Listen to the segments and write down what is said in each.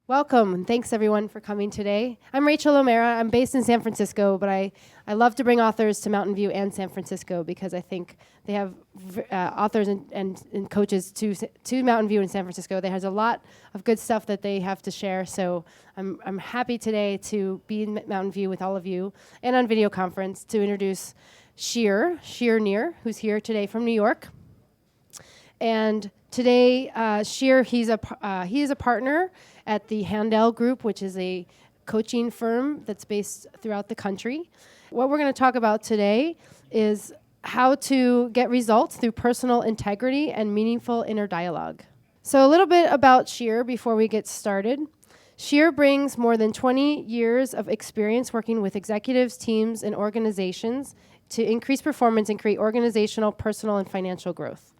Welcome, and thanks everyone for coming today. I'm Rachel O'Mara. I'm based in San Francisco, but I love to bring authors to Mountain View and San Francisco because I think they have authors and coaches to Mountain View and San Francisco. There's a lot of good stuff that they have to share, so I'm happy today to be in Mountain View with all of you and on video conference to introduce Shir Nir, who's here today from New York. And today, Shir, he is a partner at the Handel Group, which is a coaching firm that's based throughout the country. What we're going to talk about today is how to get results through personal integrity and meaningful inner dialogue. So a little bit about Shir before we get started. Shir brings more than 20 years of experience working with executives, teams, and organizations to increase performance and create organizational, personal, and financial growth.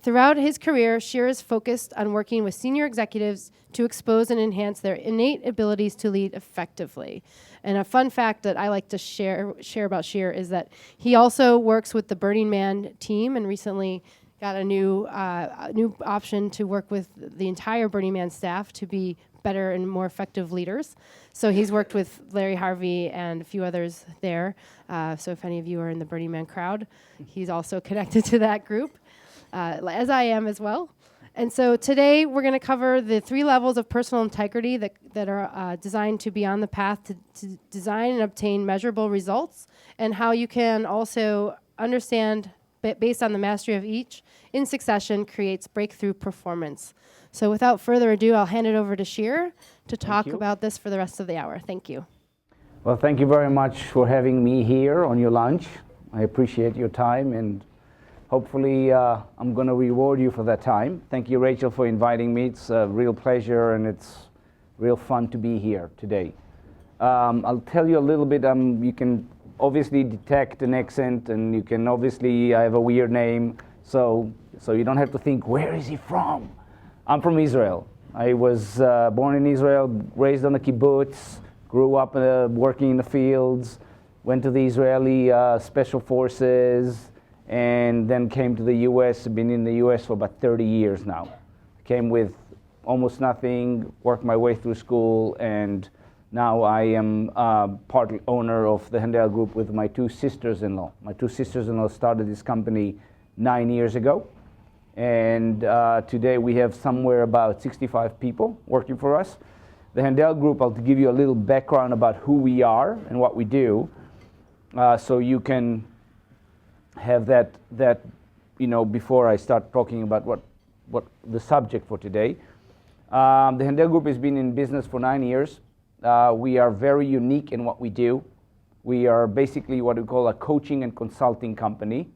Throughout his career, Shir is focused on working with senior executives to expose and enhance their innate abilities to lead effectively. And a fun fact that I like to share about Shir is that he also works with the Burning Man team and recently got a new option to work with the entire Burning Man staff to be better and more effective leaders. So he's worked with Larry Harvey and a few others there. So if any of you are in the Burning Man crowd, he's also connected to that group. As I am as well. And so today we're going to cover the 3 levels of personal integrity that are designed to be on the path to design and obtain measurable results, and how you can also understand, based on the mastery of each, in succession creates breakthrough performance. So without further ado, I'll hand it over to Shir to talk about this for the rest of the hour. Thank you. Well, thank you very much for having me here on your lunch. I appreciate your time, and hopefully, I'm going to reward you for that time. Thank you, Rachel, for inviting me. It's a real pleasure, and it's real fun to be here today. I'll tell you a little bit. You can obviously detect an accent, and you can obviously, I have a weird name, so you don't have to think, where is he from? I'm from Israel. I was born in Israel, raised on the kibbutz, grew up working in the fields, went to the Israeli Special Forces, and then came to the U.S., been in the U.S. for about 30 years now. Came with almost nothing, worked my way through school, and now I am part owner of the Handel Group with my 2 sisters-in-law. My 2 sisters-in-law started this company 9 years ago, and today we have somewhere about 65 people working for us. The Handel Group, I'll give you a little background about who we are and what we do, so you can have that before I start talking about what the subject for today. The Handel Group has been in business for 9 years. We are very unique in what we do. We are basically what we call a coaching and consulting company.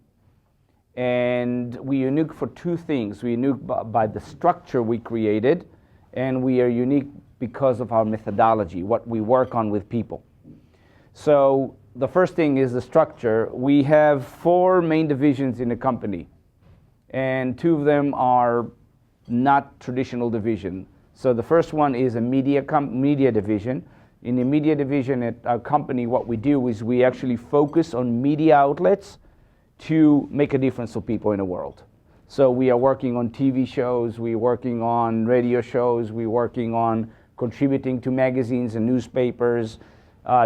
And we're unique for 2 things. We're unique by the structure we created, and we are unique because of our methodology, what we work on with people. So the first thing is the structure. We have 4 main divisions in the company, and 2 of them are not traditional division. So the first one is a media division. In the media division at our company, what we do is we actually focus on media outlets to make a difference for people in the world. So we are working on TV shows, we're working on radio shows, we're working on contributing to magazines and newspapers.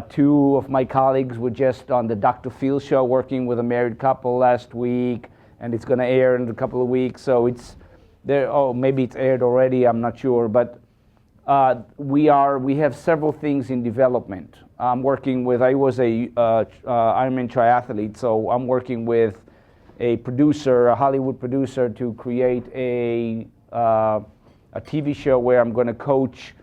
2 of my colleagues were just on the Dr. Phil show working with a married couple last week, and it's going to air in a couple of weeks. So it's there. Oh, maybe it's aired already. I'm not sure, but we have several things in development. I'm working with. I was a Ironman triathlete, so I'm working with a producer, a Hollywood producer, to create a TV show where I'm going to coach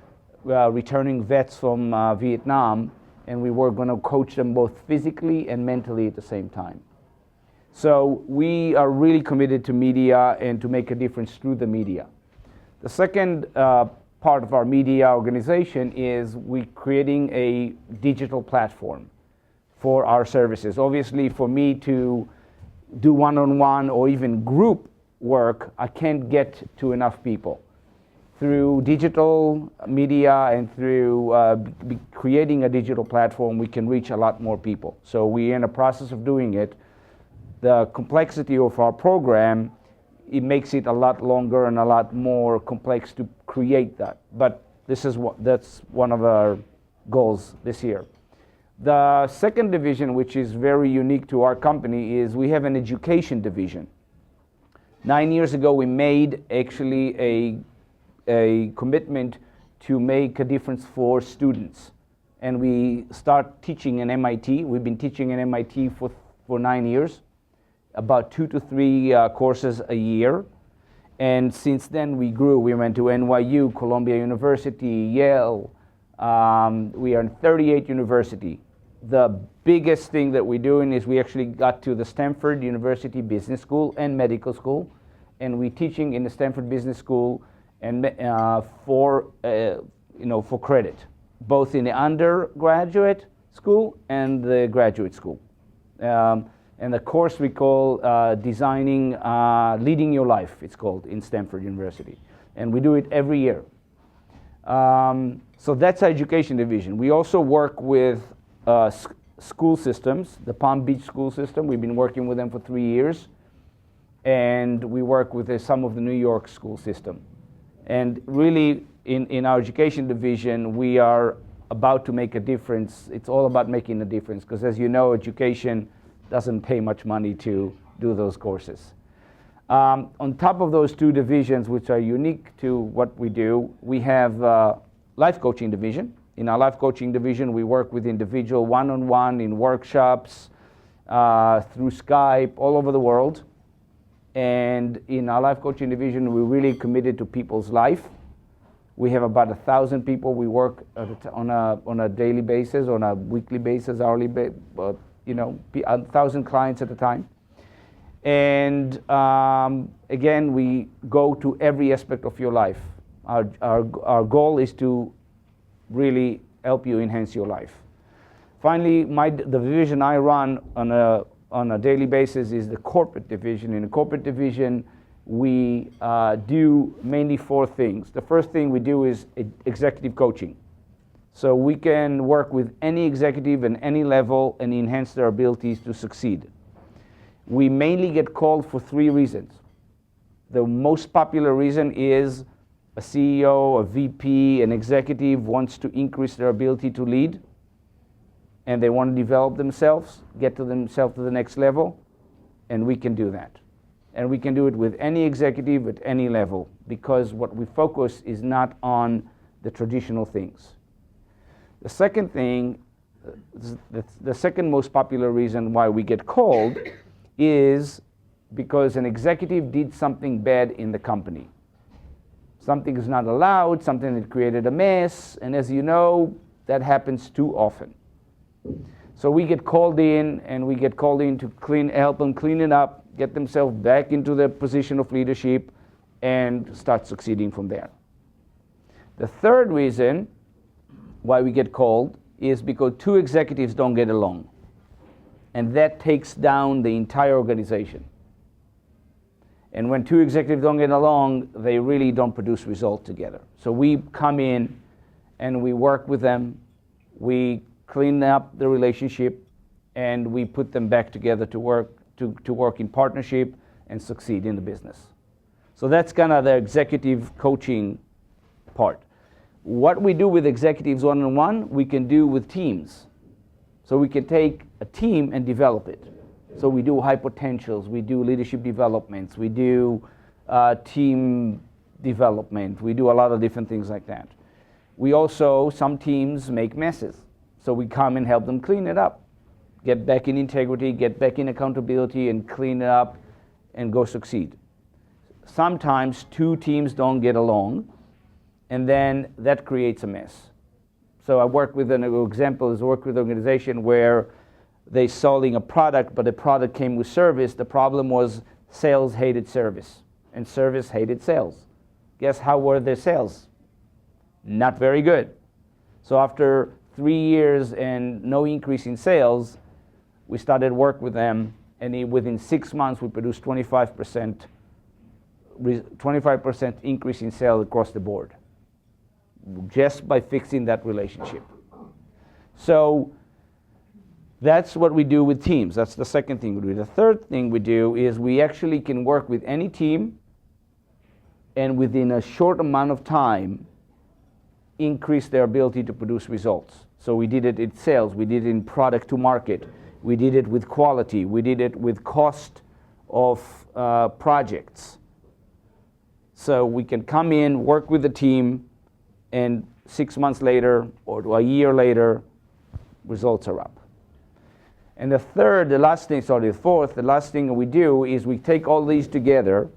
returning vets from Vietnam. And we were going to coach them both physically and mentally at the same time. So we are really committed to media and to make a difference through the media. The second part of our media organization is we're creating a digital platform for our services. Obviously, for me to do one-on-one or even group work, I can't get to enough people. Through digital media and through creating a digital platform, we can reach a lot more people. So we're in the process of doing it. The complexity of our program, it makes it a lot longer and a lot more complex to create that. But That's one of our goals this year. The second division, which is very unique to our company, is we have an education division. 9 years ago, we made actually a commitment to make a difference for students. And we start teaching in MIT. We've been teaching in MIT for 9 years, about 2 to 3 courses a year. And since then we grew. We went to NYU, Columbia University, Yale. We are in 38 universities. The biggest thing that we're doing is we actually got to the Stanford University Business School and Medical School. And we're teaching in the Stanford Business School and for credit, both in the undergraduate school and the graduate school. And the course we call Leading Your Life, it's called, in Stanford University. And we do it every year. So that's our education division. We also work with school systems, the Palm Beach school system. We've been working with them for 3 years. And we work with some of the New York school system. And really, in our education division, we are about to make a difference. It's all about making a difference, because as you know, education doesn't pay much money to do those courses. On top of those two divisions, which are unique to what we do, we have a life coaching division. In our life coaching division, we work with individual one-on-one in workshops, through Skype, all over the world. And in our life coaching division, we're really committed to people's life. We have about 1,000 people we work on a daily basis, on a weekly basis, hourly basis, 1,000 clients at a time. And again, we go to every aspect of your life. Our goal is to really help you enhance your life. Finally, the division I run on a daily basis is the corporate division. In the corporate division, we do mainly 4 things. The first thing we do is executive coaching. So we can work with any executive at any level and enhance their abilities to succeed. We mainly get called for 3 reasons. The most popular reason is a CEO, a VP, an executive wants to increase their ability to lead, and they want to develop themselves, get to themselves to the next level, and we can do that. And we can do it with any executive at any level, because what we focus is not on the traditional things. The second thing, the second most popular reason why we get called is because an executive did something bad in the company. Something is not allowed, something that created a mess, and as you know, that happens too often. So we get called in, and we get called in to help them clean it up, get themselves back into their position of leadership, and start succeeding from there. The third reason why we get called is because 2 executives don't get along, and that takes down the entire organization. And when 2 executives don't get along, they really don't produce results together. So we come in and we work with them, we clean up the relationship, and we put them back together to work in partnership and succeed in the business. So that's kind of the executive coaching part. What we do with executives one-on-one, we can do with teams. So we can take a team and develop it. So we do high potentials, we do leadership developments, we do team development, we do a lot of different things like that. We also, some teams make messes. So we come and help them clean it up, get back in integrity, get back in accountability, and clean it up and go succeed. Sometimes 2 teams don't get along, and then that creates a mess. So I work with an example is work with an organization where they're selling a product, but the product came with service. The problem was sales hated service, and service hated sales. Guess how were their sales? Not very good. So after 3 years and no increase in sales, we started work with them, and within 6 months we produced 25% increase in sales across the board, just by fixing that relationship. So that's what we do with teams. That's the second thing we do. The third thing we do is we actually can work with any team, and within a short amount of time, increase their ability to produce results. So we did it in sales, we did it in product to market, we did it with quality, we did it with cost of projects. So we can come in, work with the team, and 6 months later or a year later, results are up. And the last thing we do is we take all these together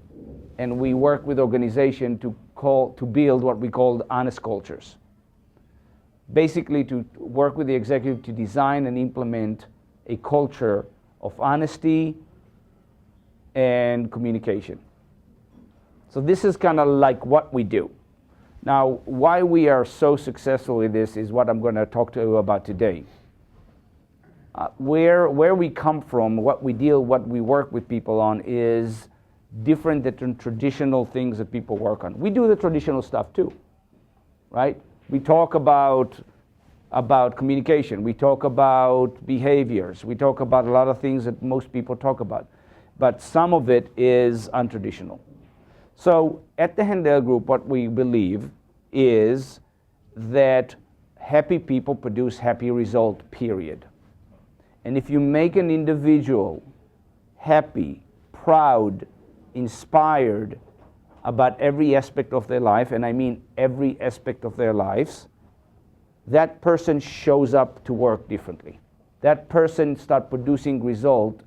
and we work with organization to build what we call honest cultures. Basically to work with the executive to design and implement a culture of honesty and communication. So this is kind of like what we do. Now, why we are so successful with this is what I'm going to talk to you about today. Where we come from, what we work with people on is different than traditional things that people work on. We do the traditional stuff too, right? We talk about communication. We talk about behaviors. We talk about a lot of things that most people talk about. But some of it is untraditional. So at the Handel Group, what we believe is that happy people produce happy results, period. And if you make an individual happy, proud, inspired about every aspect of their life, and I mean every aspect of their lives, that person shows up to work differently. That person starts producing results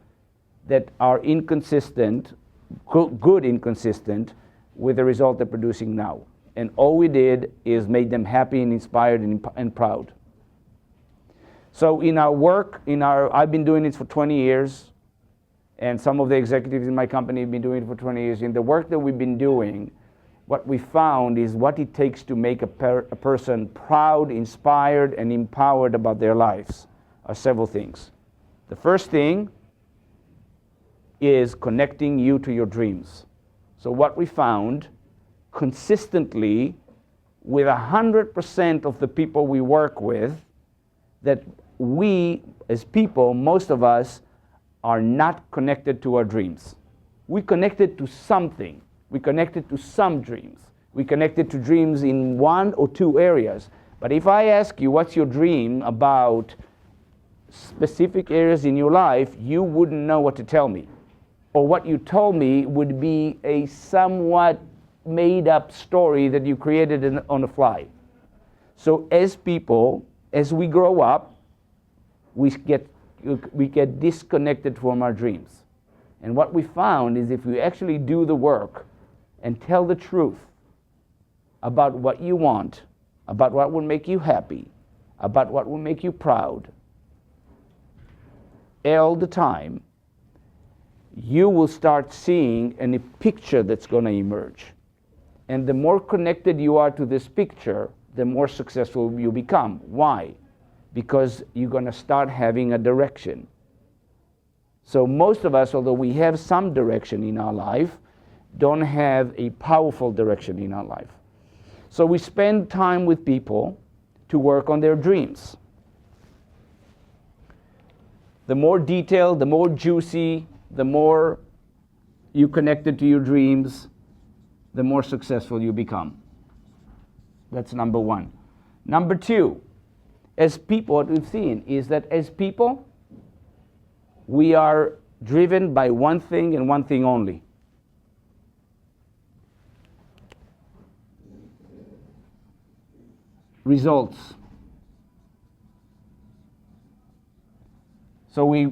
that are inconsistent, good inconsistent, with the result they're producing now. And all we did is made them happy and inspired and proud. So in our work, I've been doing it for 20 years, and some of the executives in my company have been doing it for 20 years. In the work that we've been doing, what we found is what it takes to make a person proud, inspired, and empowered about their lives are several things. The first thing is connecting you to your dreams. So what we found consistently with 100% of the people we work with, that we as people, most of us, are not connected to our dreams. We connected to something. We connected to some dreams. We connected to dreams in one or two areas. But if I ask you what's your dream about specific areas in your life, you wouldn't know what to tell me. Or what you told me would be a somewhat made up story that you created on the fly. So as people, as we grow up, we get disconnected from our dreams. And what we found is if we actually do the work and tell the truth about what you want, about what will make you happy, about what will make you proud, all the time, you will start seeing a picture that's going to emerge. And the more connected you are to this picture, the more successful you become. Why? Because you're going to start having a direction. So most of us, although we have some direction in our life, don't have a powerful direction in our life. So we spend time with people to work on their dreams. The more detailed, the more juicy, the more you connected to your dreams, the more successful you become. That's number one. Number two, as people, what we've seen is that as people, we are driven by one thing and one thing only. Results. So we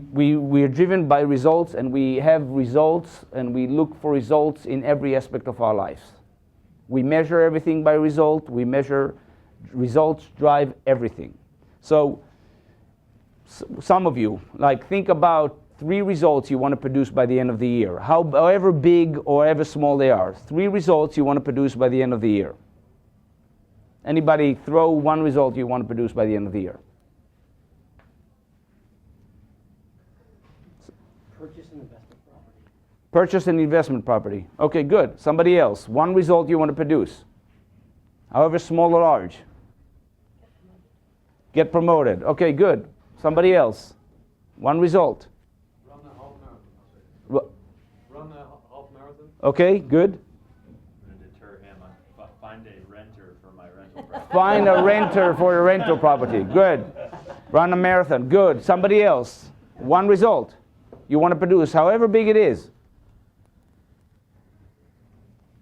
are driven by results, and we have results, and we look for results in every aspect of our lives. We measure everything by result. We measure results drive everything. So some of you, like, think about 3 results you want to produce by the end of the year. However big or however small they are. 3 results you want to produce by the end of the year. Anybody throw 1 result you want to produce by the end of the year? Purchase an investment property. Purchase an investment property. Okay, good. Somebody else. 1 result you want to produce. However small or large. Get promoted. Okay, good. Somebody else. 1 result. Run a half marathon. Run a half marathon. Okay, good. I'm going to deter him. Find a renter for my rental. rental property. Find a renter for a rental property. Good. Run a marathon. Good. Somebody else. One result you want to produce, however big it is.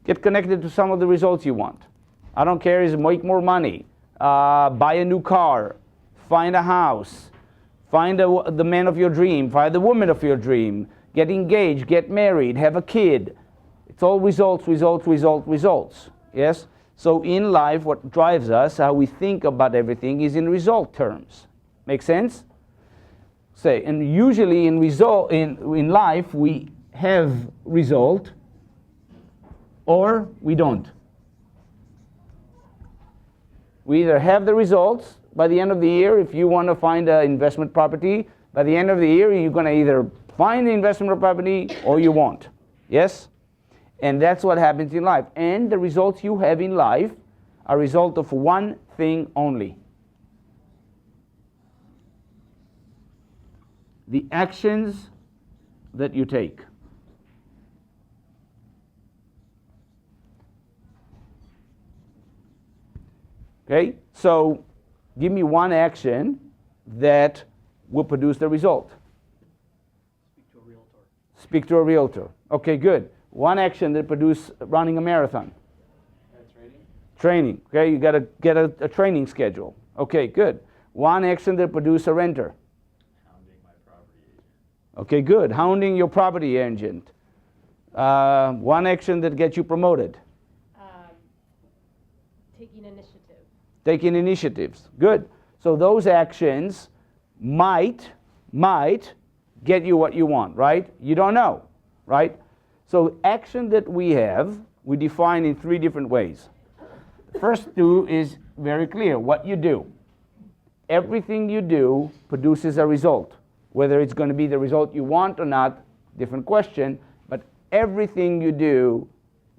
Get connected to some of the results you want. I don't care, is make more money, buy a new car, find a house, find the man of your dream, find the woman of your dream, get engaged, get married, have a kid. It's all results, results, results, results. Yes? So in life, what drives us, how we think about everything, is in result terms. Make sense? Say, and usually in life, we have result or we don't. We either have the results by the end of the year. If you want to find an investment property, by the end of the year, you're going to either find the investment property or you won't. Yes? And that's what happens in life. And the results you have in life are a result of one thing only: the actions that you take. Okay? So give me one action that will produce the result. Speak to a realtor. Speak to a realtor. Okay, good. One action that produces running a marathon. Training? Training. Okay, you got to get a training schedule. Okay, good. One action that produces a renter. Hounding my property agent. Okay, good. Hounding your property agent. One action that gets you promoted. Taking initiative. Taking initiatives. Good. So those actions might get you what you want, right? You don't know, right? So action that we have, we define in three different ways. The first two is very clear. What you do. Everything you do produces a result. Whether it's going to be the result you want or not, different question, but everything you do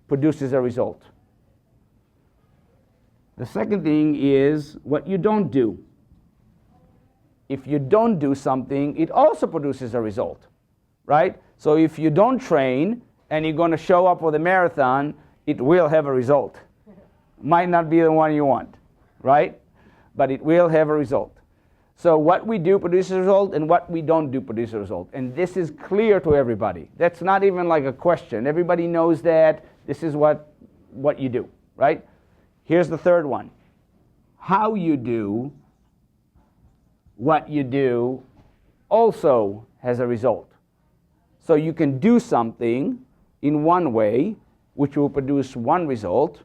produces a result. The second thing is what you don't do. If you don't do something, it also produces a result, right? So if you don't train and you're going to show up for the marathon, it will have a result. Might not be the one you want, right? But it will have a result. So what we do produces a result, and what we don't do produces a result. And this is clear to everybody. That's not even like a question. Everybody knows that this is what you do, right? Here's the third one. How you do what you do also has a result. So you can do something in one way, which will produce one result,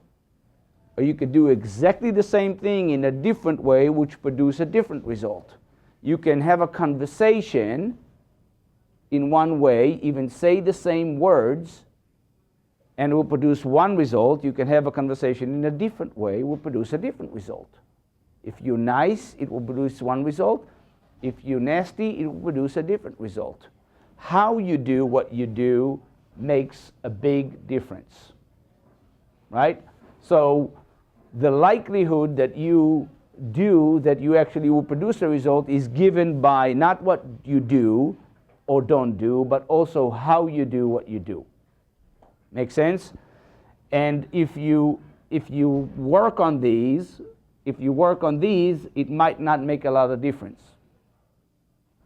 or you could do exactly the same thing in a different way, which produce a different result. You can have a conversation in one way, even say the same words, and it will produce one result. You can have a conversation in a different way, it will produce a different result. If you're nice, it will produce one result. If you're nasty, it will produce a different result. How you do what you do makes a big difference, right? So the likelihood that you actually will produce a result is given by not what you do or don't do, but also how you do what you do. Make sense? And if you work on these, it might not make a lot of difference.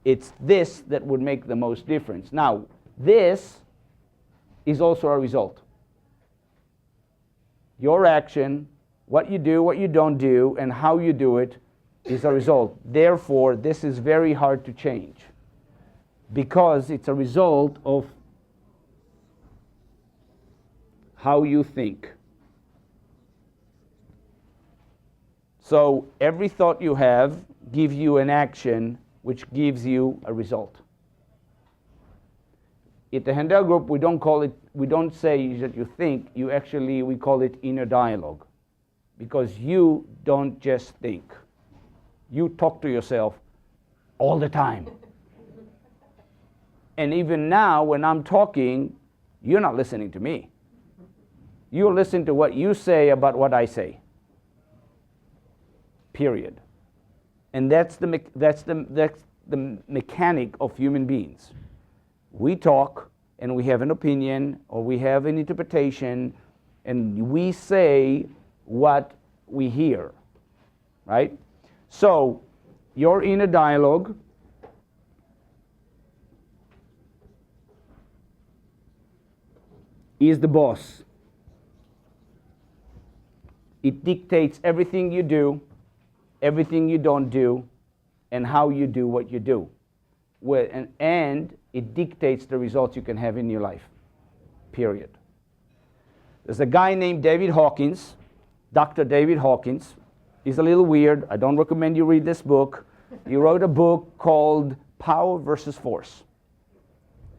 It's this that would make the most difference. Now, this is also a result. Your action, what you do, what you don't do, and how you do it is a result. Therefore, this is very hard to change because it's a result of how you think. So every thought you have gives you an action which gives you a result. At the Handel Group, we don't say that you think, we call it inner dialogue. Because you don't just think. You talk to yourself all the time. And even now, when I'm talking, you're not listening to me. You listen to what you say about what I say. Period. And that's the mechanic of human beings. We talk and we have an opinion or we have an interpretation and we say what we hear, right? So your inner dialogue is the boss. It dictates everything you do, everything you don't do, and how you do what you do. And it dictates the results you can have in your life, period. There's a guy named David Hawkins, Dr. David Hawkins. He's a little weird. I don't recommend you read this book. He wrote a book called Power versus Force.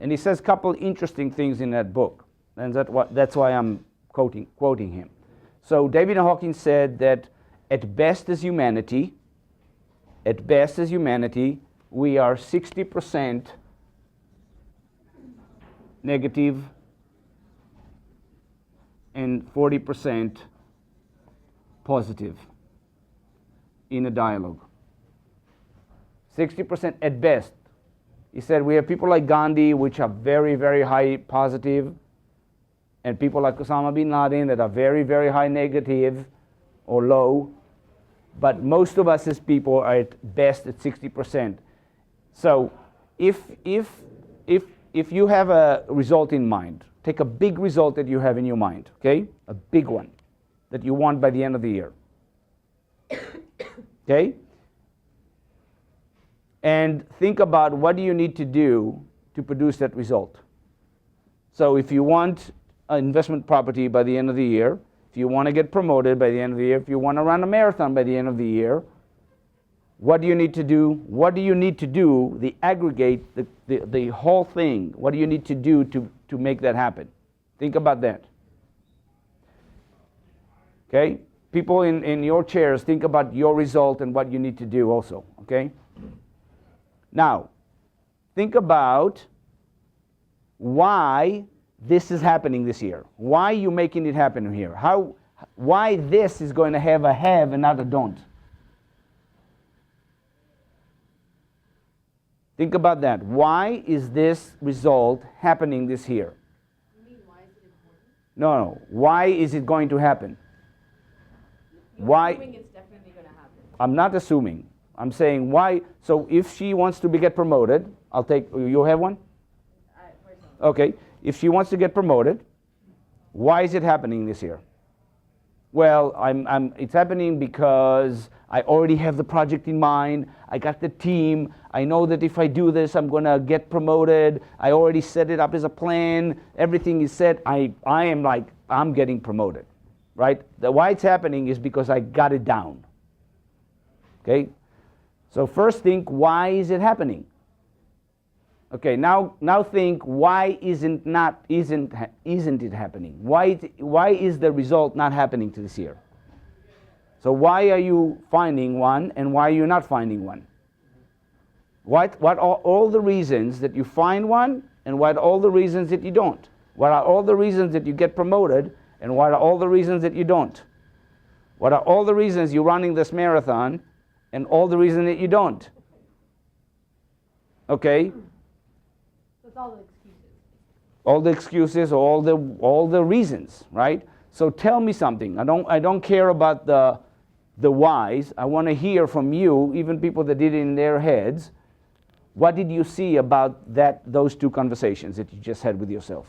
And he says a couple interesting things in that book. And that's why I'm quoting him. So David Hawkins said that at best as humanity, we are 60% negative and 40% positive in a dialogue. 60% at best. He said we have people like Gandhi, which are very, very high positive, and people like Osama bin Laden that are very, very high negative or low. But most of us as people are at best at 60%. So if you have a result in mind, take a big result that you have in your mind, okay? A big one that you want by the end of the year. Okay? And think about what do you need to do to produce that result. So if you want an investment property by the end of the year, if you want to get promoted by the end of the year, if you want to run a marathon by the end of the year, what do you need to do? What do you need to do, the aggregate, the whole thing? What do you need to do to make that happen? Think about that. Okay? People in your chairs, think about your result and what you need to do also. Okay? Now, think about why this is happening this year. Why you making it happen here? Why this is going to have a have and not a don't? Think about that. Why is this result happening this year? You mean why is it important? No. Why is it going to happen? Why? Assuming it's definitely going to happen. I'm not assuming. I'm saying why. So if she wants to get promoted, I'll take. You have one? Okay. If she wants to get promoted, why is it happening this year? Well, it's happening because I already have the project in mind. I got the team. I know that if I do this, I'm going to get promoted. I already set it up as a plan. Everything is set. I'm getting promoted, right? Why it's happening is because I got it down. Okay? So first think, why is it happening? Okay, now think, why isn't it happening? Why is the result not happening to this year? So why are you finding one and why are you not finding one? What are all the reasons that you find one and what are all the reasons that you don't? What are all the reasons that you get promoted and what are all the reasons that you don't? What are all the reasons you're running this marathon and all the reasons that you don't? Okay? So it's all the excuses. All the excuses, all the reasons, right? So tell me something. I don't care about the whys. I want to hear from you, even people that did it in their heads. What did you see about those two conversations that you just had with yourself?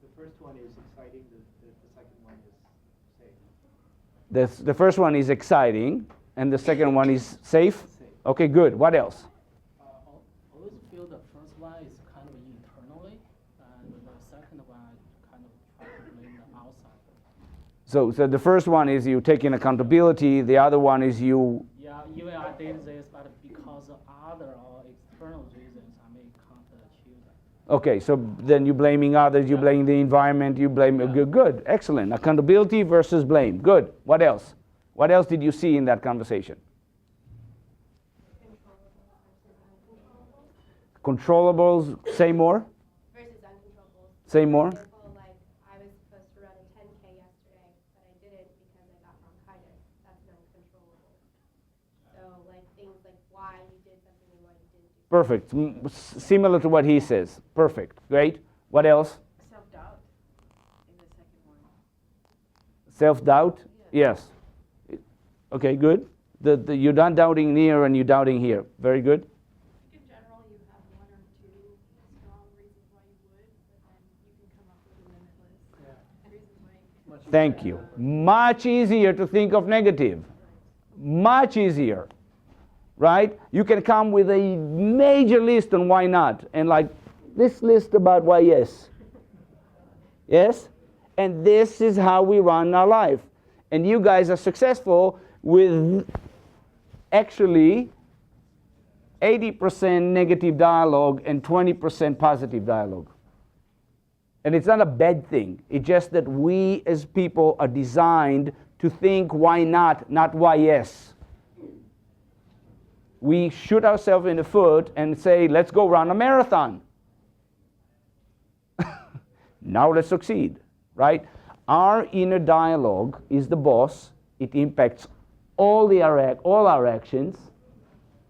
The first one is exciting, the second one is safe. The first one is exciting, and the second one is safe? Safe. Okay, good. What else? I always feel the first one is kind of internally, and the second one kind of try to blame the outside. So the first one is you taking accountability. The other one is you. Yeah, even I did this, but because of other or external reasons, I may can't achieve that. Okay, so then you're blaming others. You blame the environment. You blame. Good, excellent. Accountability versus blame. Good. What else? What else did you see in that conversation? Controllables, say more. Versus uncontrollables. Say more. For example, like I was supposed to run a 10K yesterday, but I didn't because I got bronchitis. That's an uncontrollable. So like things like why you did something and why you didn't do something. Perfect. Similar to what he says. Perfect. Great. What else? Self-doubt in the second one. Self-doubt? Yes. Okay, good. You're not doubting near and you're doubting here. Very good. In general, you have one or two strong reasons why you would, but then you can come up with a limitless reasons why you can't. Thank you. Much easier to think of negative. Much easier. Right? You can come with a major list on why not. And like this list about why yes. Yes? And this is how we run our life. And you guys are successful with actually 80% negative dialogue and 20% positive dialogue. And it's not a bad thing. It's just that we as people are designed to think why not why yes. We shoot ourselves in the foot and say, let's go run a marathon. Now let's succeed, right? Our inner dialogue is the boss. It impacts all our actions,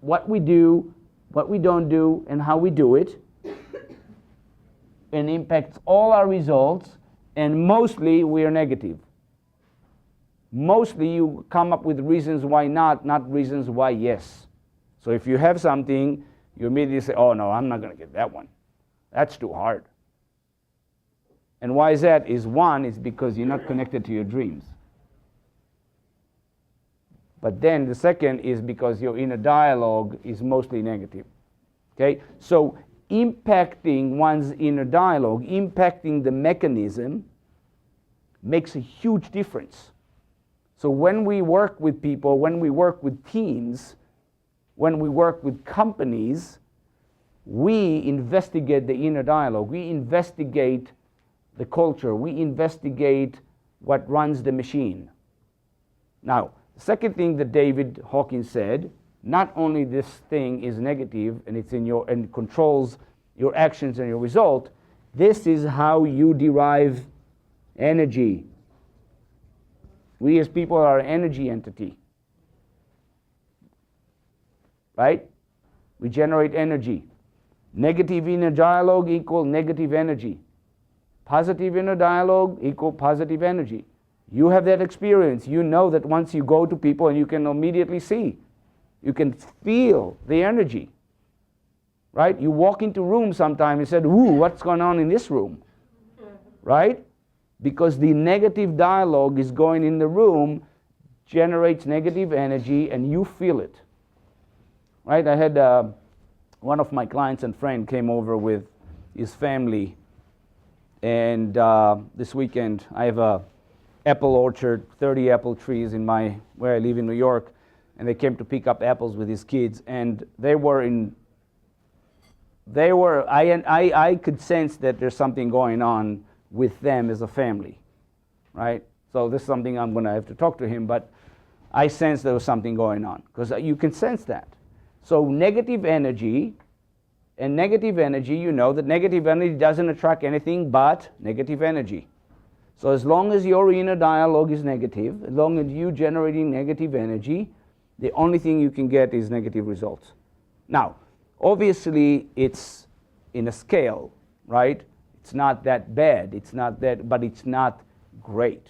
what we do, what we don't do, and how we do it. And impacts all our results, and mostly we are negative. Mostly you come up with reasons why not reasons why yes. So if you have something, you immediately say, oh no, I'm not going to get that one. That's too hard. And why is that? One is because you're not connected to your dreams. But then the second is because your inner dialogue is mostly negative. Okay? So impacting one's inner dialogue, impacting the mechanism, makes a huge difference. So when we work with people, when we work with teams, when we work with companies, we investigate the inner dialogue. We investigate the culture. We investigate what runs the machine. Now, the second thing that David Hawkins said, not only this thing is negative and it's in your and controls your actions and your result, this is how you derive energy. We as people are an energy entity. Right? We generate energy. Negative inner dialogue equal negative energy. Positive inner dialogue equal positive energy. You have that experience. You know that once you go to people and you can immediately see, you can feel the energy. Right? You walk into rooms sometime and said, ooh, what's going on in this room? Right? Because the negative dialogue is going in the room, generates negative energy, and you feel it. Right? I had one of my clients and friend came over with his family, and this weekend I have a apple orchard, 30 apple trees in where I live in New York, and they came to pick up apples with his kids, and I could sense that there's something going on with them as a family, right? So this is something I'm going to have to talk to him, but I sense there was something going on, because you can sense that. So negative energy, you know that negative energy doesn't attract anything but negative energy. So as long as your inner dialogue is negative, as long as you're generating negative energy, the only thing you can get is negative results. Now, obviously it's in a scale, right? It's not that bad, but it's not great.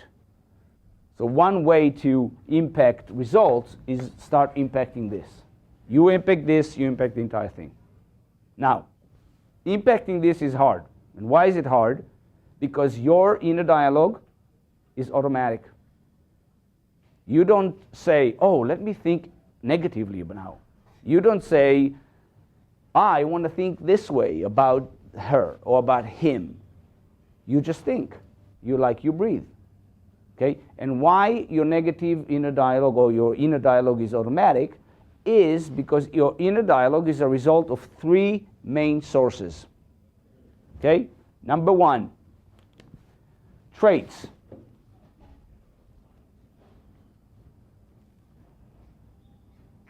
So one way to impact results is start impacting this. You impact this, you impact the entire thing. Now, impacting this is hard. And why is it hard? Because your inner dialogue is automatic. You don't say, oh, let me think negatively now. You don't say, I want to think this way about her or about him. You just think. You breathe. Okay? And why your negative inner dialogue or your inner dialogue is automatic is because your inner dialogue is a result of three main sources. Okay? Number one, traits.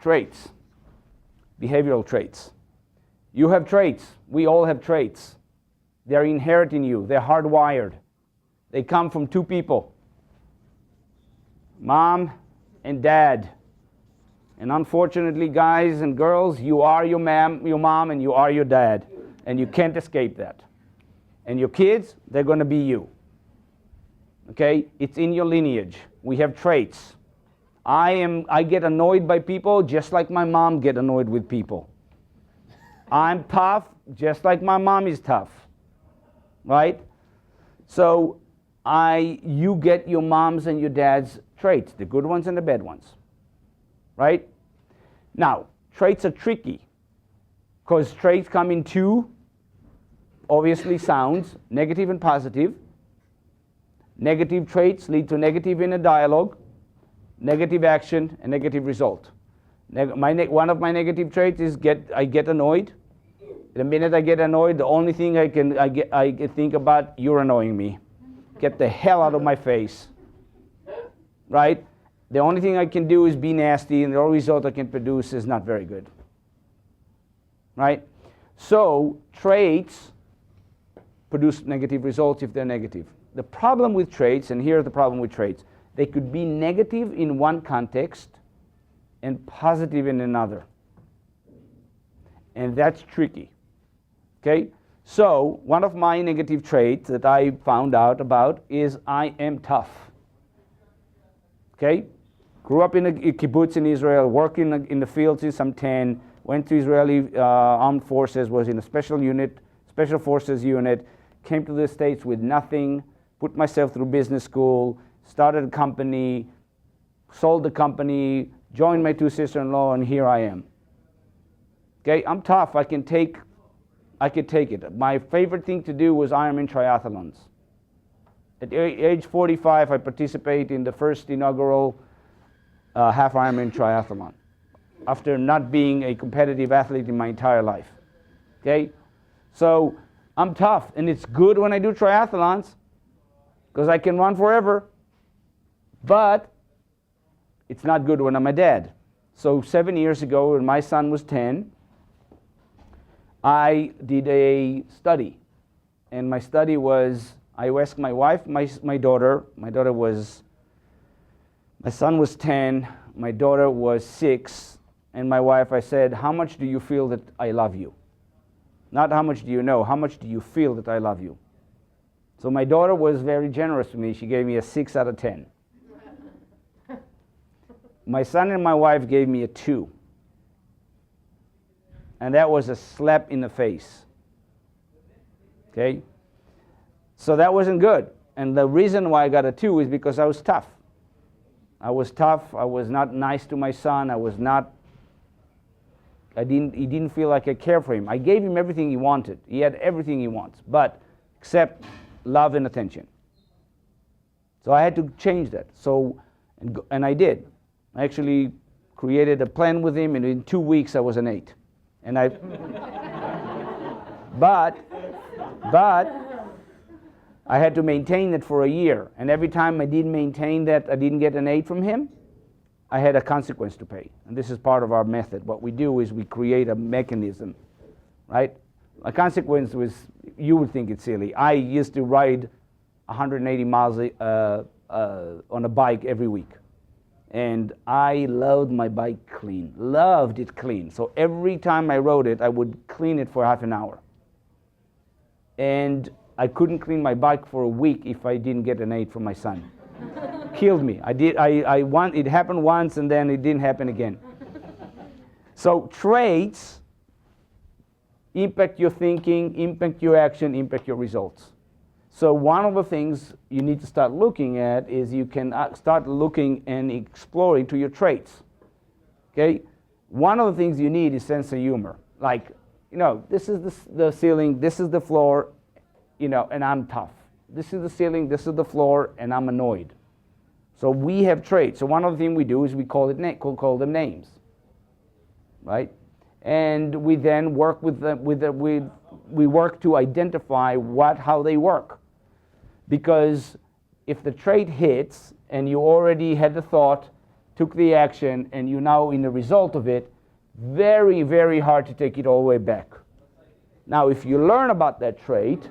Traits. Behavioral traits. You have traits. We all have traits. They're inherent in you. They're hardwired. They come from two people, mom and dad. And unfortunately, guys and girls, you are your mom and you are your dad. And you can't escape that. And your kids, they're going to be you. Okay? It's in your lineage. We have traits. I get annoyed by people just like my mom get annoyed with people. I'm tough just like my mom is tough. Right? So you get your mom's and your dad's traits, the good ones and the bad ones. Right? Now, traits are tricky because traits come in two, obviously, sounds, negative and positive. Negative traits lead to negative inner dialogue, negative action, and negative result. One of my negative traits is I get annoyed. The minute I get annoyed, the only thing I can think about, you're annoying me. Get the hell out of my face. Right? The only thing I can do is be nasty, and the only result I can produce is not very good. Right? So traits produce negative results if they're negative. The problem with traits, and here's the problem with traits, they could be negative in one context and positive in another. And that's tricky. Okay? So one of my negative traits that I found out about is I am tough. Okay? Grew up in a kibbutz in Israel, working in the fields since I'm 10, went to Israeli armed forces, was in a special forces unit, came to the States with nothing, put myself through business school, started a company, sold the company, joined my two sisters-in-law, and here I am. Okay, I'm tough. I could take it. My favorite thing to do was Ironman triathlons. At age 45, I participate in the first inaugural half Ironman triathlon after not being a competitive athlete in my entire life. Okay, so I'm tough, and it's good when I do triathlons because I can run forever, but it's not good when I'm a dad. So 7 years ago, when my son was 10, I did a study, and my study was, I asked my wife, my son was 10, my daughter was 6, and my wife, I said, how much do you feel that I love you? Not how much do you know, how much do you feel that I love you? So my daughter was very generous to me. She gave me a 6 out of 10. My son and my wife gave me a 2. And that was a slap in the face. Okay? So that wasn't good. And the reason why I got a 2 is because I was tough. I was tough. I was not nice to my son. He didn't feel like I cared for him. I gave him everything he wanted. He had everything he wants, but except love and attention. So I had to change that. And I did. I actually created a plan with him, and in 2 weeks I was an 8. And but I had to maintain it for a year. And every time I didn't maintain that, I didn't get an 8 from him, I had a consequence to pay. And this is part of our method. What we do is we create a mechanism, right? A consequence was, you would think it's silly. I used to ride 180 miles on a bike every week. And I loved my bike clean, loved it clean. So every time I rode it, I would clean it for half an hour. And I couldn't clean my bike for a week if I didn't get an 8 from my son. Killed me. It happened once, and then it didn't happen again. So traits impact your thinking, impact your action, impact your results. So one of the things you need to start looking at is you can start looking and exploring to your traits. Okay? One of the things you need is sense of humor. Like, this is the ceiling, this is the floor, and I'm tough. This is the ceiling, this is the floor, and I'm annoyed. So we have traits. So one of the things we do is we call them names, right? And we then work with them. We work to identify how they work. Because if the trait hits and you already had the thought, took the action, and you now in the result of it, very, very hard to take it all the way back. Now, if you learn about that trait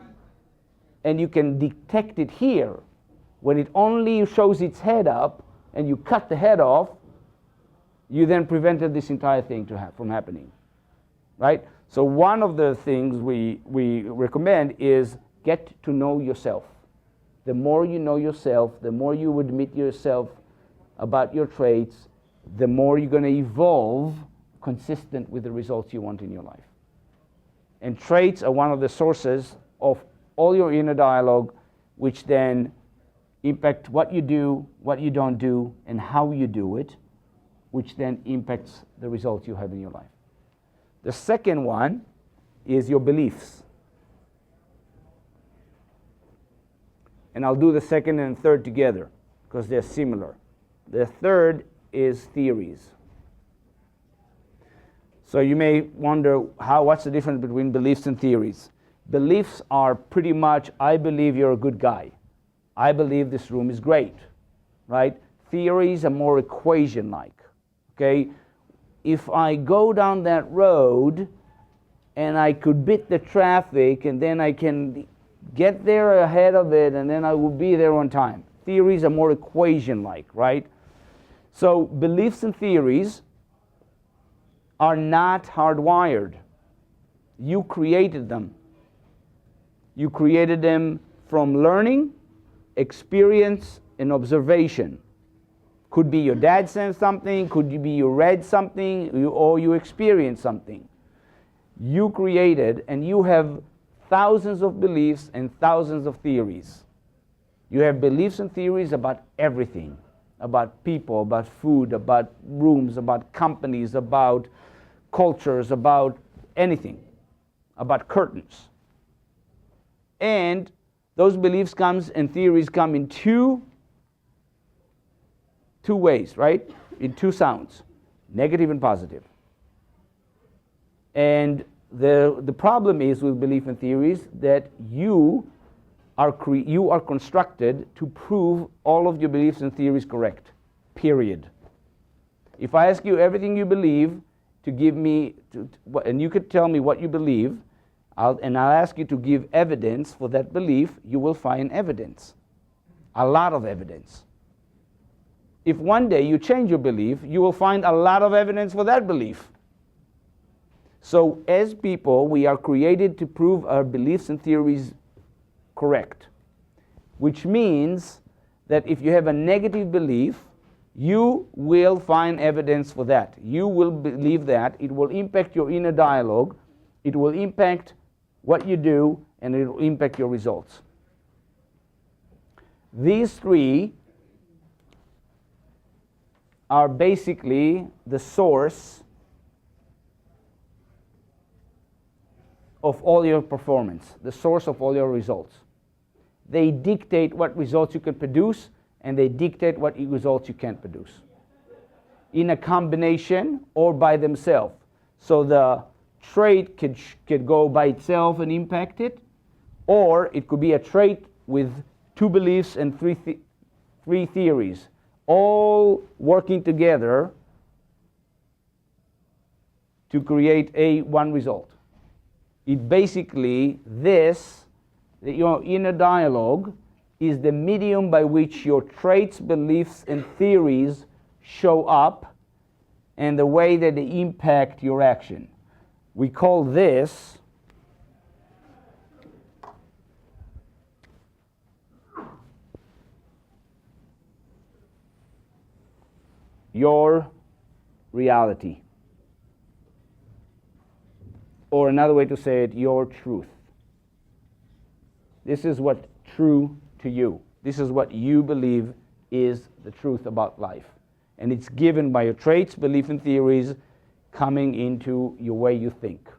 and you can detect it here, when it only shows its head up and you cut the head off, you then prevented this entire thing from happening. Right? So one of the things we recommend is get to know yourself. the more you know yourself, the more you admit yourself about your traits, the more you're going to evolve consistent with the results you want in your life. And traits are one of the sources of all your inner dialogue, which then impact what you do, what you don't do, and how you do it, which then impacts the results you have in your life. The second one is your beliefs. And I'll do the second and third together because they're similar. The third is theories. So you may wonder, what's the difference between beliefs and theories? Beliefs are pretty much, I believe you're a good guy. I believe this room is great, right? Theories are more equation-like, okay? If I go down that road and I could beat the traffic and then I can get there ahead of it and then I will be there on time. Theories are more equation-like, right? So beliefs and theories are not hardwired. You created them. You created them from learning, experience, and observation. Could be your dad said something, could be you read something, or you experienced something. You created, and you have thousands of beliefs and thousands of theories. You have beliefs and theories about everything, about people, about food, about rooms, about companies, about cultures, about anything, about curtains. And those beliefs and theories come in two ways, right? In two sounds, negative and positive. And the problem is with belief and theories that you are constructed to prove all of your beliefs and theories correct, period. If I ask you everything you believe to give me, and you could tell me what you believe, I'll ask you to give evidence for that belief, you will find evidence, a lot of evidence. If one day you change your belief, you will find a lot of evidence for that belief. So as people, we are created to prove our beliefs and theories correct, which means that if you have a negative belief, you will find evidence for that. You will believe that. It will impact your inner dialogue. It will impact what you do, and it will impact your results. These three are basically the source of all your performance, the source of all your results. They dictate what results you can produce, and they dictate what results you can't produce, in a combination or by themselves. So the trait could go by itself and impact it, or it could be a trait with two beliefs and three theories, all working together to create one result. It basically, your inner dialogue is the medium by which your traits, beliefs, and theories show up and the way that they impact your action. We call this your reality. Or another way to say it, your truth. This is what's true to you. This is what you believe is the truth about life. And it's given by your traits, beliefs, and theories coming into your way you think.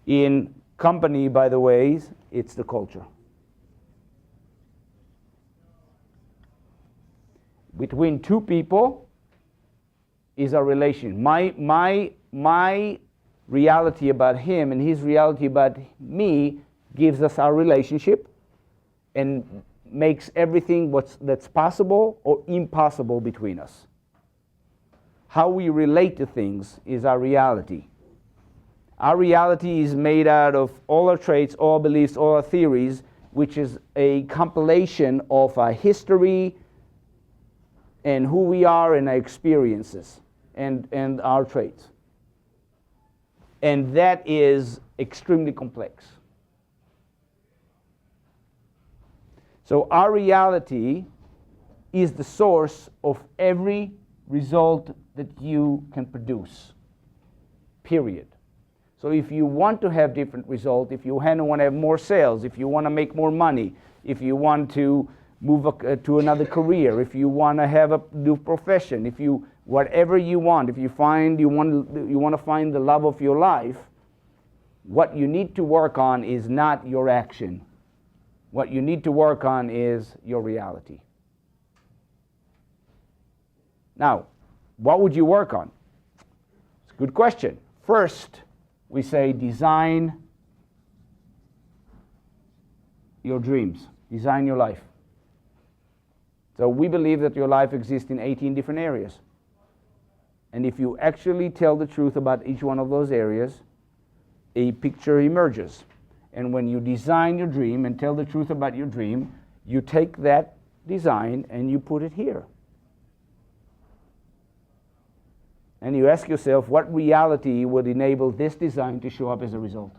In company, by the way, it's the culture. Between two people is a relation. My reality about him and his reality about me gives us our relationship and makes everything that's possible or impossible between us. How we relate to things is our reality. Our reality is made out of all our traits, all our beliefs, all our theories, which is a compilation of our history and who we are and our experiences and our traits. And that is extremely complex. So our reality is the source of every result that you can produce, period. So if you want to have different results, if you want to have more sales, if you want to make more money, if you want to move to another career, if you want to have a new profession, if you, whatever you want, if you find you want to find the love of your life, what you need to work on is not your action. What you need to work on is your reality. Now, what would you work on? It's a good question. First, we say design your dreams, design your life. So we believe that your life exists in 18 different areas. And if you actually tell the truth about each one of those areas, a picture emerges. And when you design your dream and tell the truth about your dream, you take that design and you put it here. And you ask yourself, what reality would enable this design to show up as a result?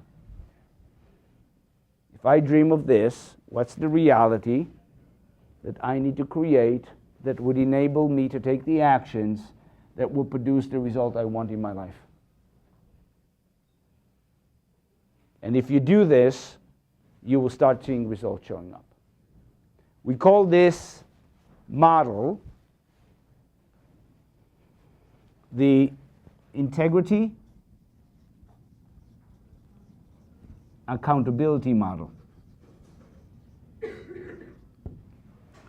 If I dream of this, what's the reality that I need to create that would enable me to take the actions that will produce the result I want in my life? And if you do this, you will start seeing results showing up. We call this model the integrity accountability model.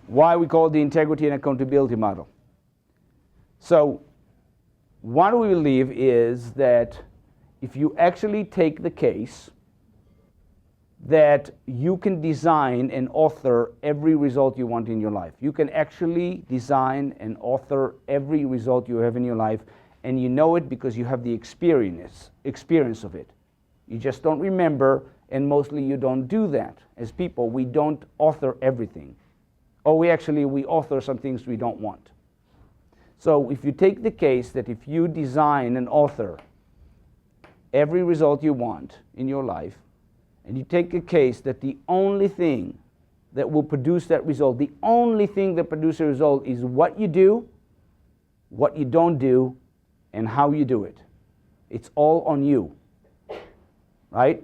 Why we call it the integrity and accountability model? So what we believe is that if you actually take the case that you can design and author every result you want in your life. You can actually design and author every result you have in your life, and you know it because you have the experience of it. You just don't remember, and mostly you don't do that. As people, we don't author everything. Or we author some things we don't want. So if you take the case that if you design and author every result you want in your life, and you take a case that the only thing that will produce that result, the only thing that produces a result is what you do, what you don't do, and how you do it. It's all on you, right?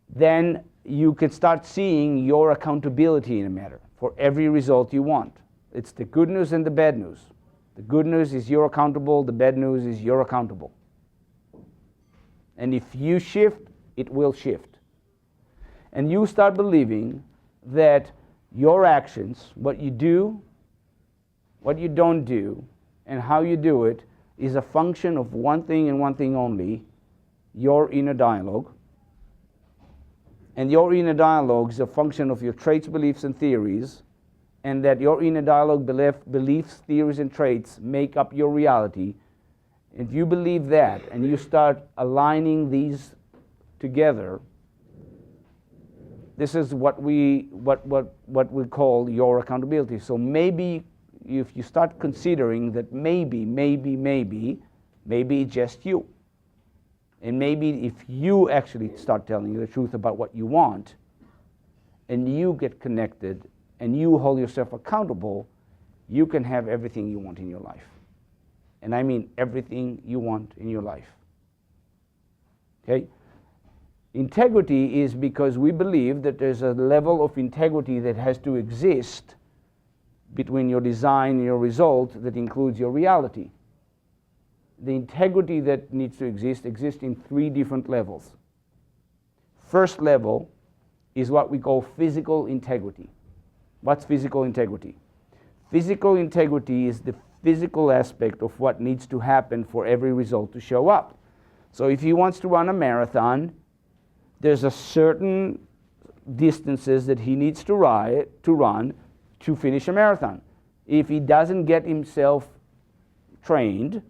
Then you can start seeing your accountability in a matter for every result you want. It's the good news and the bad news. The good news is you're accountable, the bad news is you're accountable. And if you shift, it will shift. And you start believing that your actions, what you do, what you don't do, and how you do it is a function of one thing and one thing only, your inner dialogue. And your inner dialogue is a function of your traits, beliefs, and theories, and that your inner dialogue, beliefs, theories, and traits make up your reality. If you believe that and you start aligning these together, this is what we call your accountability. So maybe if you start considering that maybe it's just you. And maybe if you actually start telling the truth about what you want, and you get connected, and you hold yourself accountable, you can have everything you want in your life. And I mean everything you want in your life. Okay? Integrity is because we believe that there's a level of integrity that has to exist between your design and your result that includes your reality. The integrity that needs to exist exists in 3 different levels. First level is what we call physical integrity. What's physical integrity? Physical integrity is the physical aspect of what needs to happen for every result to show up. So if he wants to run a marathon, there's a certain distances that he needs to run to finish a marathon. If he doesn't get himself trained,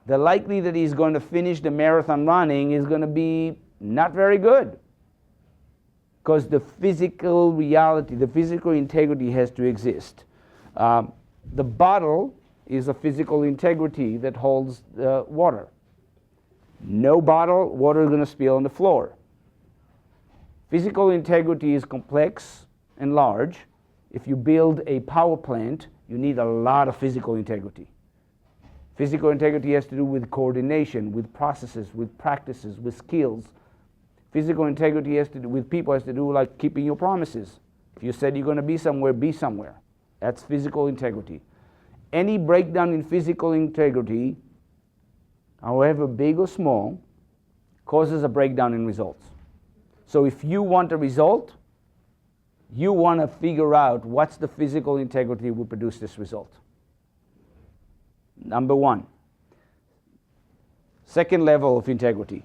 the likelihood that he's going to finish the marathon running is going to be not very good. Because the physical reality, the physical integrity has to exist. The bottle is a physical integrity that holds water. No bottle, water is going to spill on the floor. Physical integrity is complex and large. If you build a power plant, you need a lot of physical integrity. Physical integrity has to do with coordination, with processes, with practices, with skills. Physical integrity has to do with people, has to do like keeping your promises. If you said you're going to be somewhere. That's physical integrity. Any breakdown in physical integrity, however big or small, causes a breakdown in results. So if you want a result, you want to figure out what's the physical integrity will produce this result. Number one. Second level of integrity.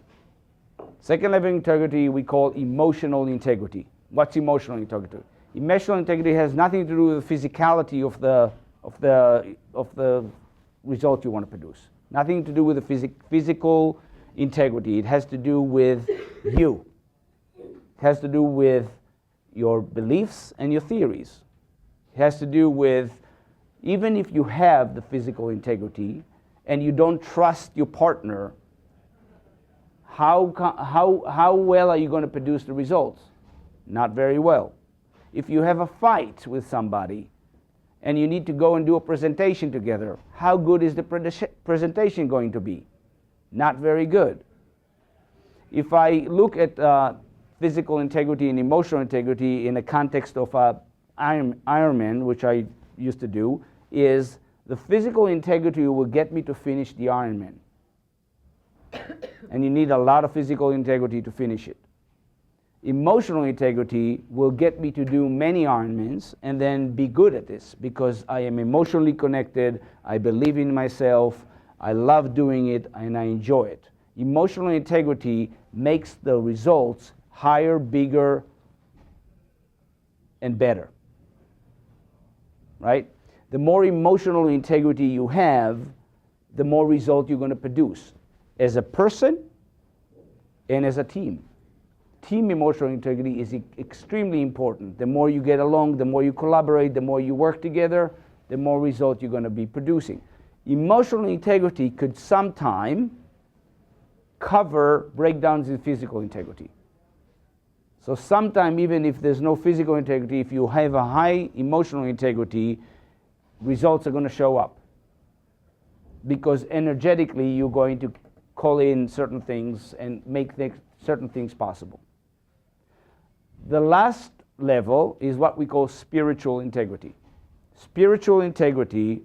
Second level of integrity we call emotional integrity. What's emotional integrity? Emotional integrity has nothing to do with the physicality of the result you want to produce. Nothing to do with the physical integrity. It has to do with you. It has to do with your beliefs and your theories. It has to do with, even if you have the physical integrity and you don't trust your partner, how well are you going to produce the results? Not very well. If you have a fight with somebody and you need to go and do a presentation together, how good is the presentation going to be? Not very good. If I look at physical integrity and emotional integrity in the context of Ironman, which I used to do, is the physical integrity will get me to finish the Ironman. And you need a lot of physical integrity to finish it. Emotional integrity will get me to do many Ironmans and then be good at this because I am emotionally connected, I believe in myself, I love doing it, and I enjoy it. Emotional integrity makes the results higher, bigger, and better. Right? The more emotional integrity you have, the more result you're going to produce as a person and as a team. Team emotional integrity is extremely important. The more you get along, the more you collaborate, the more you work together, the more result you're going to be producing. Emotional integrity could sometime cover breakdowns in physical integrity. So sometime, even if there's no physical integrity, if you have a high emotional integrity, results are going to show up. Because energetically, you're going to call in certain things and make certain things possible. The last level is what we call spiritual integrity. Spiritual integrity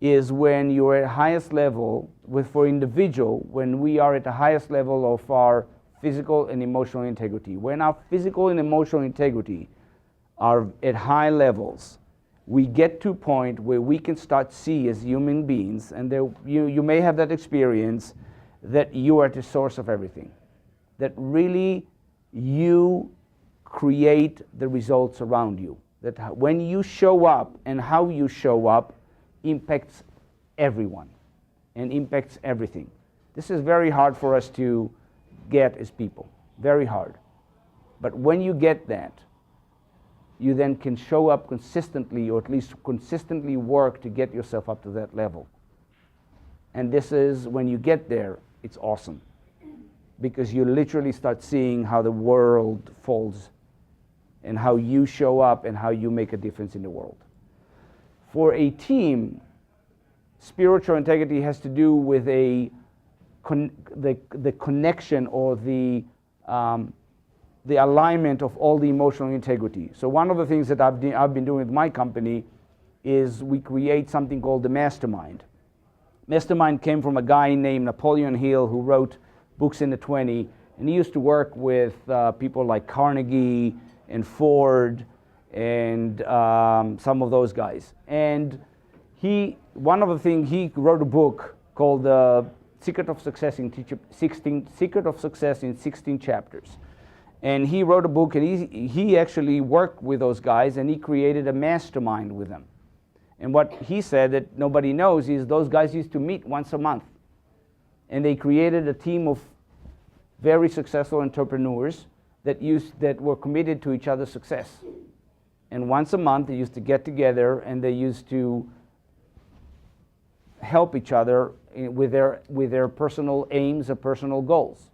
is when you're at highest level, for individual, when we are at the highest level of our physical and emotional integrity. When our physical and emotional integrity are at high levels, we get to a point where we can start see as human beings, and you may have that experience, that you are the source of everything. That really you create the results around you. That when you show up and how you show up impacts everyone and impacts everything. This is very hard for us to get as people. Very hard. But when you get that, you then can show up consistently, or at least consistently work to get yourself up to that level. And this is, when you get there, it's awesome. Because you literally start seeing how the world folds and how you show up and how you make a difference in the world. For a team, spiritual integrity has to do with the connection or the alignment of all the emotional integrity. So one of the things that I've been doing with my company is we create something called the mastermind. Mastermind came from a guy named Napoleon Hill who wrote books in the 20s, and he used to work with people like Carnegie and Ford and some of those guys. And one of the things, he wrote a book called Secret of Success in 16 Chapters. And he wrote a book, and he actually worked with those guys, and he created a mastermind with them. And what he said that nobody knows is those guys used to meet once a month. And they created a team of very successful entrepreneurs that were committed to each other's success. And once a month they used to get together and they used to help each other with their personal aims and personal goals.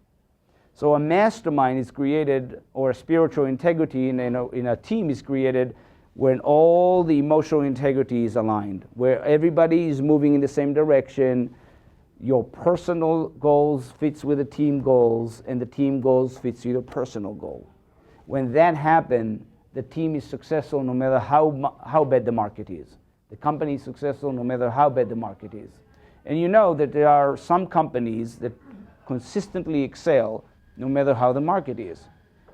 So a mastermind is created, or a spiritual integrity in a team is created when all the emotional integrity is aligned, where everybody is moving in the same direction. Your personal goals fits with the team goals, and the team goals fits with your personal goal. When that happens, the team is successful no matter how bad the market is. The company is successful no matter how bad the market is. And you know that there are some companies that consistently excel no matter how the market is.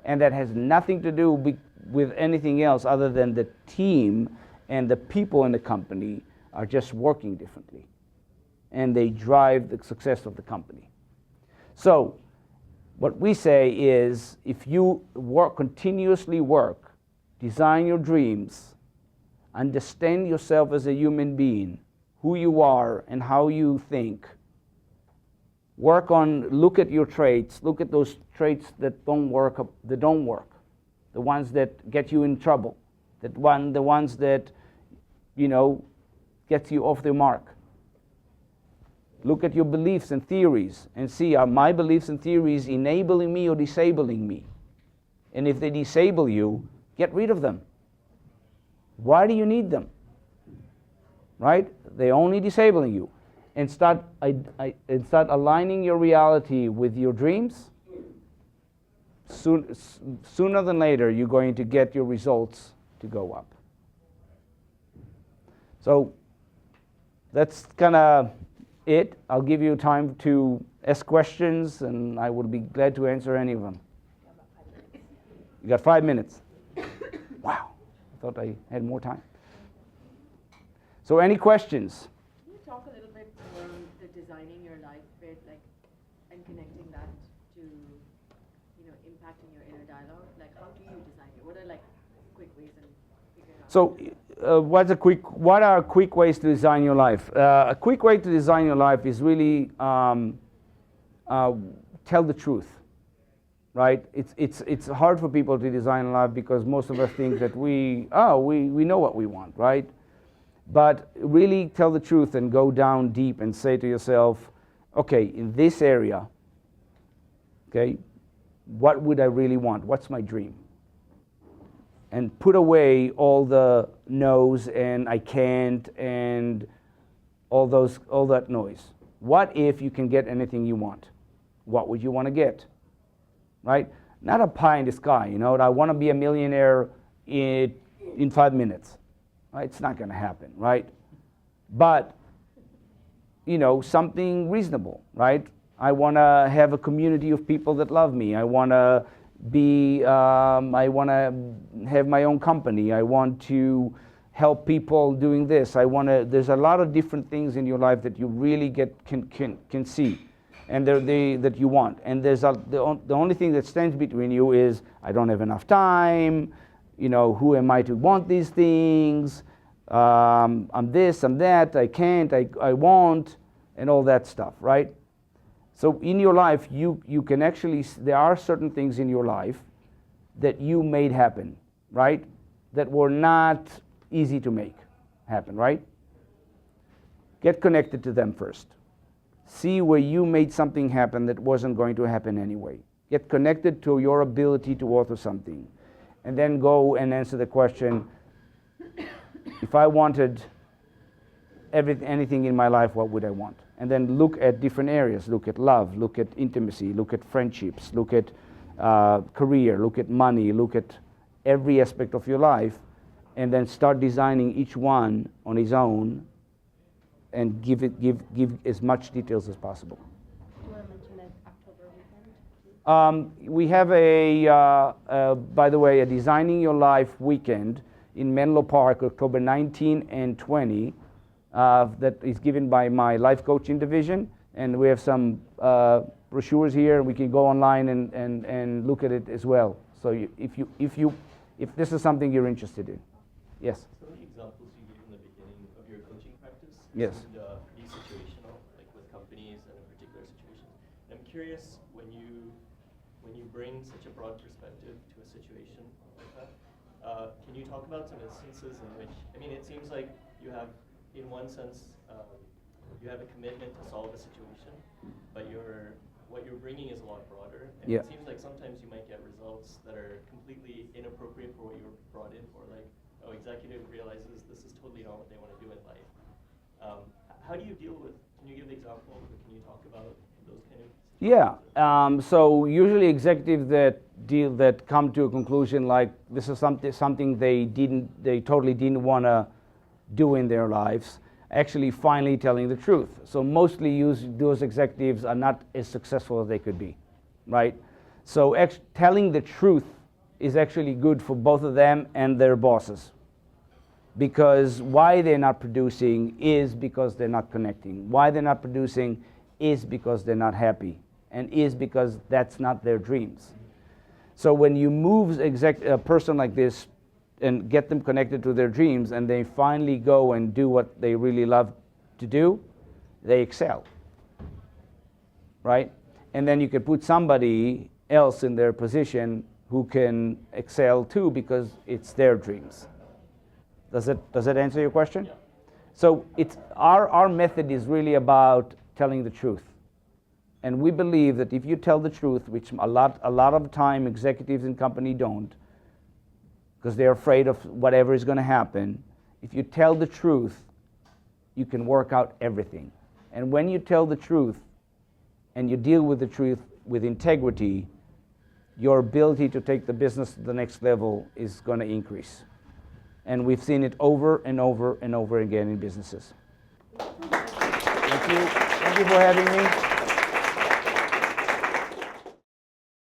And that has nothing to do with anything else other than the team and the people in the company are just working differently. And they drive the success of the company. So what we say is, if you continuously work, design your dreams, understand yourself as a human being, who you are and how you think, look at your traits, look at those traits that don't work, the ones that get you in trouble, the ones that, get you off the mark. Look at your beliefs and theories and see, are my beliefs and theories enabling me or disabling me? And if they disable you, get rid of them. Why do you need them? Right? They're only disabling you. And start aligning your reality with your dreams. Sooner than later, you're going to get your results to go up. So that's kind of it. I'll give you time to ask questions, and I would be glad to answer any of them. You got 5 minutes. Wow, I thought I had more time. So any questions? Can you talk a little bit more on the designing your life bit, and connecting that to, impacting your inner dialogue? Like, how do you design it? What are quick ways in figuring out? So, what are quick ways to design your life? A quick way to design your life is really tell the truth, right? It's hard for people to design a life because most of us think that we know what we want, right? But really tell the truth and go down deep and say to yourself, okay, in this area, okay, what would I really want? What's my dream? And put away all the no's and I can't and all that noise. What if you can get anything you want? What would you want to get? Right? Not a pie in the sky, I want to be a millionaire in 5 minutes. Right? It's not going to happen, right? But, something reasonable, right? I want to have a community of people that love me. I want to have my own company. I want to help people doing this. There's a lot of different things in your life that you really can see and that you want. And the only thing that stands between you is, I don't have enough time, who am I to want these things? I'm this, I'm that, I can't, I won't, and all that stuff, right? So in your life, you can actually, there are certain things in your life that you made happen, right? That were not easy to make happen, right? Get connected to them first. See where you made something happen that wasn't going to happen anyway. Get connected to your ability to author something. And then go and answer the question, if I wanted anything in my life, what would I want? And then look at different areas. Look at love, look at intimacy, look at friendships, look at career, look at money, look at every aspect of your life, and then start designing each one on its own and give as much details as possible. Do you want to mention that October weekend? We have by the way, a Designing Your Life weekend in Menlo Park, October 19 and 20, that is given by my life coaching division. And we have some brochures here, and we can go online and look at it as well. So if this is something you're interested in. Yes? Some of the examples you gave in the beginning of your coaching practice Yes. seemed pretty situational, like with companies and in particular situations. And I'm curious, when you bring such a broad perspective to a situation like that, can you talk about some instances in which, it seems like you have, in one sense, you have a commitment to solve a situation, but you're what you're bringing is a lot broader. And Yeah. it seems like sometimes you might get results that are completely inappropriate for what you were brought in for. Like, executive realizes this is totally not what they want to do in life. How do you deal with, can you give examples or can you talk about those kind of situations? Yeah. So usually executives that come to a conclusion like this is something they totally didn't want to do in their lives, actually finally telling the truth. So mostly those executives are not as successful as they could be, right? So telling the truth is actually good for both of them and their bosses. Because why they're not producing is because they're not connecting. Why they're not producing is because they're not happy, and is because that's not their dreams. So when you move a person like this and get them connected to their dreams, and they finally go and do what they really love to do, they excel, right? And then you can put somebody else in their position who can excel too because it's their dreams. Does that answer your question? Yeah. So it's our method is really about telling the truth. And we believe that if you tell the truth, which a lot of time executives in company don't, because they're afraid of whatever is going to happen, if you tell the truth, you can work out everything. And when you tell the truth and you deal with the truth with integrity, your ability to take the business to the next level is going to increase. And we've seen it over and over and over again in businesses. Thank you. Thank you for having me.